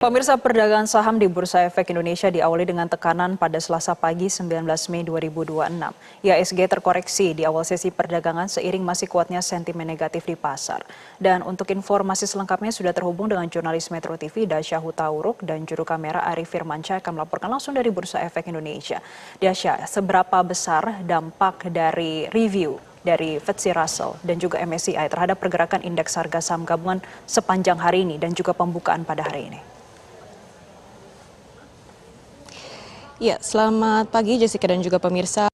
Pemirsa, perdagangan saham di Bursa Efek Indonesia diawali dengan tekanan pada Selasa pagi 19 Mei 2026. IHSG terkoreksi di awal sesi perdagangan seiring masih kuatnya sentimen negatif di pasar. Dan untuk informasi selengkapnya sudah terhubung dengan jurnalis Metro TV Dasya Hutauruk dan juru kamera Arif Firmansyah akan melaporkan langsung dari Bursa Efek Indonesia. Dasya, seberapa besar dampak dari review dari FTSE Russell dan juga MSCI terhadap pergerakan indeks harga saham gabungan sepanjang hari ini dan juga pembukaan pada hari ini? Ya, selamat pagi Jessica dan juga pemirsa.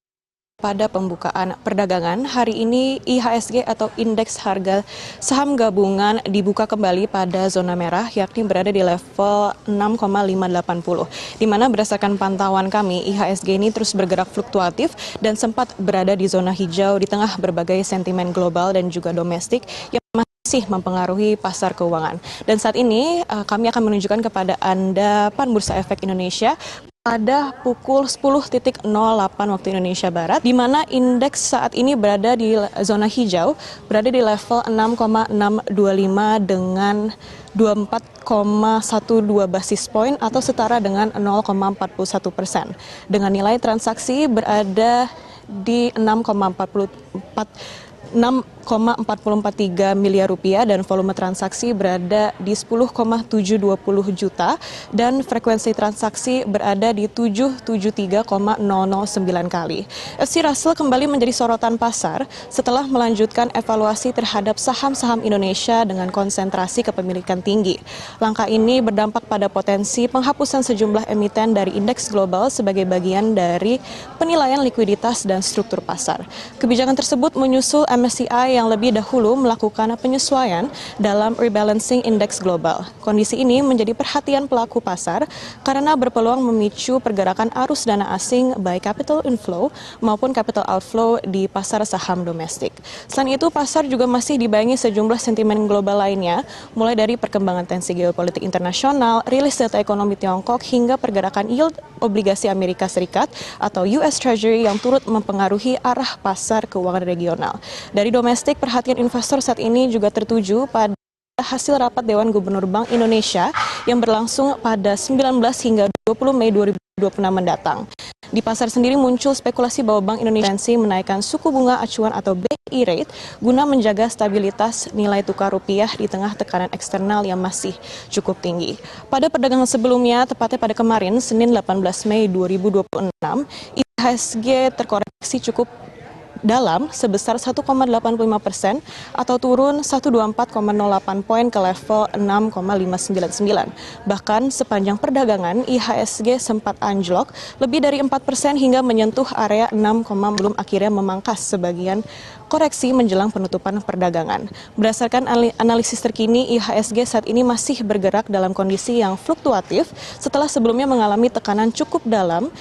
Pada pembukaan perdagangan hari ini IHSG atau indeks harga saham gabungan dibuka kembali pada zona merah yakni berada di level 6,580. Di mana berdasarkan pantauan kami IHSG ini terus bergerak fluktuatif dan sempat berada di zona hijau di tengah berbagai sentimen global dan juga domestik yang masih mempengaruhi pasar keuangan. Dan saat ini kami akan menunjukkan kepada Anda Pan Bursa Efek Indonesia pada pukul 10.08 waktu Indonesia Barat, di mana indeks saat ini berada di zona hijau, berada di level 6,625 dengan 24,12 basis point atau setara dengan 0,41%. Dengan nilai transaksi berada di 6,443 miliar rupiah dan volume transaksi berada di 10,720 juta dan frekuensi transaksi berada di 773,009 kali. FTSE Russell kembali menjadi sorotan pasar setelah melanjutkan evaluasi terhadap saham-saham Indonesia dengan konsentrasi kepemilikan tinggi. Langkah ini berdampak pada potensi penghapusan sejumlah emiten dari indeks global sebagai bagian dari penilaian likuiditas dan struktur pasar. Kebijakan tersebut menyusul MSCI yang lebih dahulu melakukan penyesuaian dalam rebalancing indeks global. Kondisi ini menjadi perhatian pelaku pasar karena berpeluang memicu pergerakan arus dana asing baik capital inflow maupun capital outflow di pasar saham domestik. Selain itu, pasar juga masih dibayangi sejumlah sentimen global lainnya, mulai dari perkembangan tensi geopolitik internasional, rilis data ekonomi Tiongkok, hingga pergerakan yield obligasi Amerika Serikat atau US Treasury yang turut mempengaruhi arah pasar keuangan regional. Dari domestik, perhatian investor saat ini juga tertuju pada hasil rapat Dewan Gubernur Bank Indonesia yang berlangsung pada 19 hingga 20 Mei 2026 mendatang. Di pasar sendiri muncul spekulasi bahwa Bank Indonesia menaikkan suku bunga acuan atau BI rate guna menjaga stabilitas nilai tukar rupiah di tengah tekanan eksternal yang masih cukup tinggi. Pada perdagangan sebelumnya, tepatnya pada kemarin, Senin 18 Mei 2026, IHSG terkoreksi cukup dalam sebesar 1,85% atau turun 124,08 poin ke level 6,599. Bahkan sepanjang perdagangan IHSG sempat anjlok lebih dari 4% hingga menyentuh area 6, belum akhirnya memangkas sebagian koreksi menjelang penutupan perdagangan. Berdasarkan analisis terkini, IHSG saat ini masih bergerak dalam kondisi yang fluktuatif setelah sebelumnya mengalami tekanan cukup dalam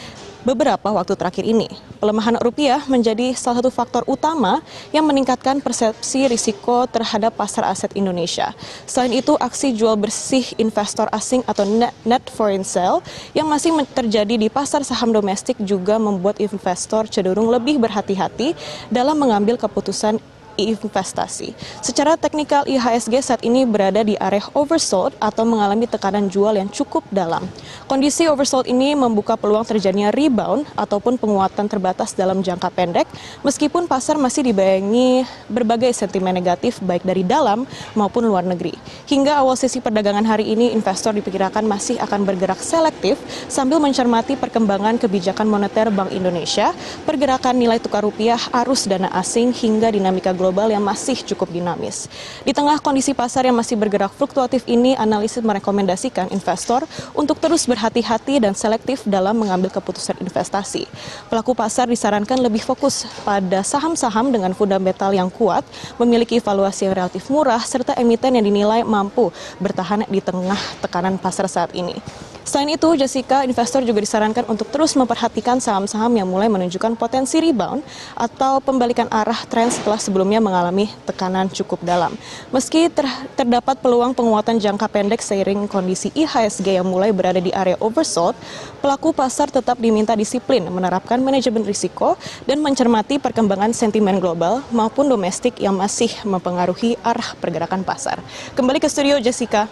beberapa waktu terakhir ini. Pelemahan rupiah menjadi salah satu faktor utama yang meningkatkan persepsi risiko terhadap pasar aset Indonesia. Selain itu, aksi jual bersih investor asing atau net foreign sale yang masih terjadi di pasar saham domestik juga membuat investor cenderung lebih berhati-hati dalam mengambil keputusan investasi. Secara teknikal, IHSG saat ini berada di area oversold atau mengalami tekanan jual yang cukup dalam. Kondisi oversold ini membuka peluang terjadinya rebound ataupun penguatan terbatas dalam jangka pendek, meskipun pasar masih dibayangi berbagai sentimen negatif baik dari dalam maupun luar negeri. Hingga awal sesi perdagangan hari ini, investor diperkirakan masih akan bergerak selektif sambil mencermati perkembangan kebijakan moneter Bank Indonesia, pergerakan nilai tukar rupiah, arus dana asing, hingga dinamika global yang masih cukup dinamis. Di tengah kondisi pasar yang masih bergerak fluktuatif ini, analisis merekomendasikan investor untuk terus berhati-hati dan selektif dalam mengambil keputusan investasi. Pelaku pasar disarankan lebih fokus pada saham-saham dengan fundamental yang kuat, memiliki valuasi yang relatif murah, serta emiten yang dinilai mampu bertahan di tengah tekanan pasar saat ini. Selain itu, Jessica, investor juga disarankan untuk terus memperhatikan saham-saham yang mulai menunjukkan potensi rebound atau pembalikan arah tren setelah sebelumnya mengalami tekanan cukup dalam. Meski terdapat peluang penguatan jangka pendek seiring kondisi IHSG yang mulai berada di area oversold, pelaku pasar tetap diminta disiplin menerapkan manajemen risiko dan mencermati perkembangan sentimen global maupun domestik yang masih mempengaruhi arah pergerakan pasar. Kembali ke studio, Jessica.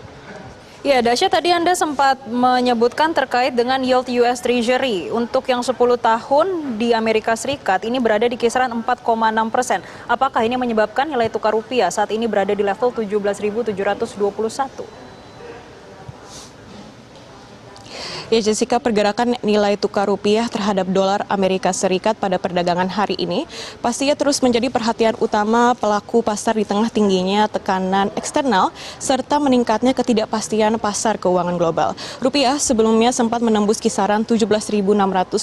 Ya, Dasya, tadi Anda sempat menyebutkan terkait dengan yield US Treasury. Untuk yang 10 tahun di Amerika Serikat ini berada di kisaran 4,6%. Apakah ini menyebabkan nilai tukar rupiah saat ini berada di level 17.721? Ya Jessica, pergerakan nilai tukar rupiah terhadap dolar Amerika Serikat pada perdagangan hari ini pastinya terus menjadi perhatian utama pelaku pasar di tengah tingginya tekanan eksternal serta meningkatnya ketidakpastian pasar keuangan global. Rupiah sebelumnya sempat menembus kisaran 17.600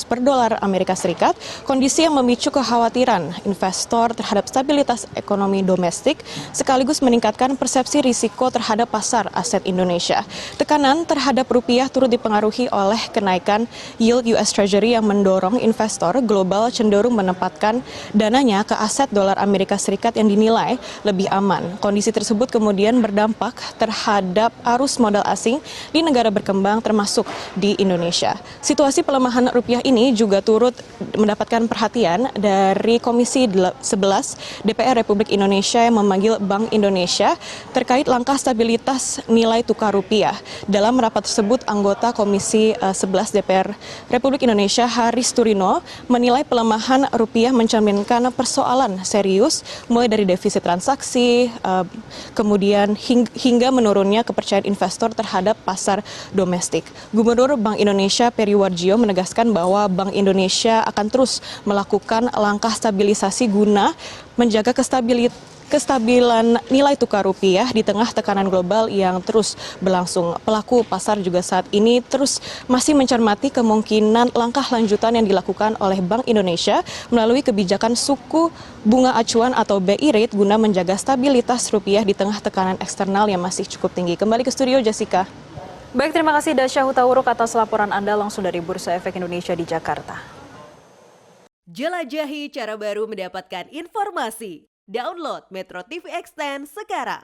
per dolar Amerika Serikat, kondisi yang memicu kekhawatiran investor terhadap stabilitas ekonomi domestik sekaligus meningkatkan persepsi risiko terhadap pasar aset Indonesia. Tekanan terhadap rupiah turut dipengaruhi oleh kenaikan yield US Treasury yang mendorong investor global cenderung menempatkan dananya ke aset dolar Amerika Serikat yang dinilai lebih aman. Kondisi tersebut kemudian berdampak terhadap arus modal asing di negara berkembang termasuk di Indonesia. Situasi pelemahan rupiah ini juga turut mendapatkan perhatian dari Komisi 11 DPR Republik Indonesia yang memanggil Bank Indonesia terkait langkah stabilitas nilai tukar rupiah. Dalam rapat tersebut, anggota Komisi 11 DPR Republik Indonesia Haris Turino menilai pelemahan rupiah mencerminkan persoalan serius mulai dari defisit transaksi, kemudian hingga menurunnya kepercayaan investor terhadap pasar domestik. Gubernur Bank Indonesia Peri Warjio menegaskan bahwa Bank Indonesia akan terus melakukan langkah stabilisasi guna menjaga kestabilan nilai tukar rupiah di tengah tekanan global yang terus berlangsung. Pelaku pasar juga saat ini terus masih mencermati kemungkinan langkah lanjutan yang dilakukan oleh Bank Indonesia melalui kebijakan suku bunga acuan atau BI rate guna menjaga stabilitas rupiah di tengah tekanan eksternal yang masih cukup tinggi. Kembali ke studio, Jessica. Baik, terima kasih Dasya Hutauruk atas laporan Anda langsung dari Bursa Efek Indonesia di Jakarta. Jelajahi cara baru mendapatkan informasi. Download Metro TV Extend sekarang.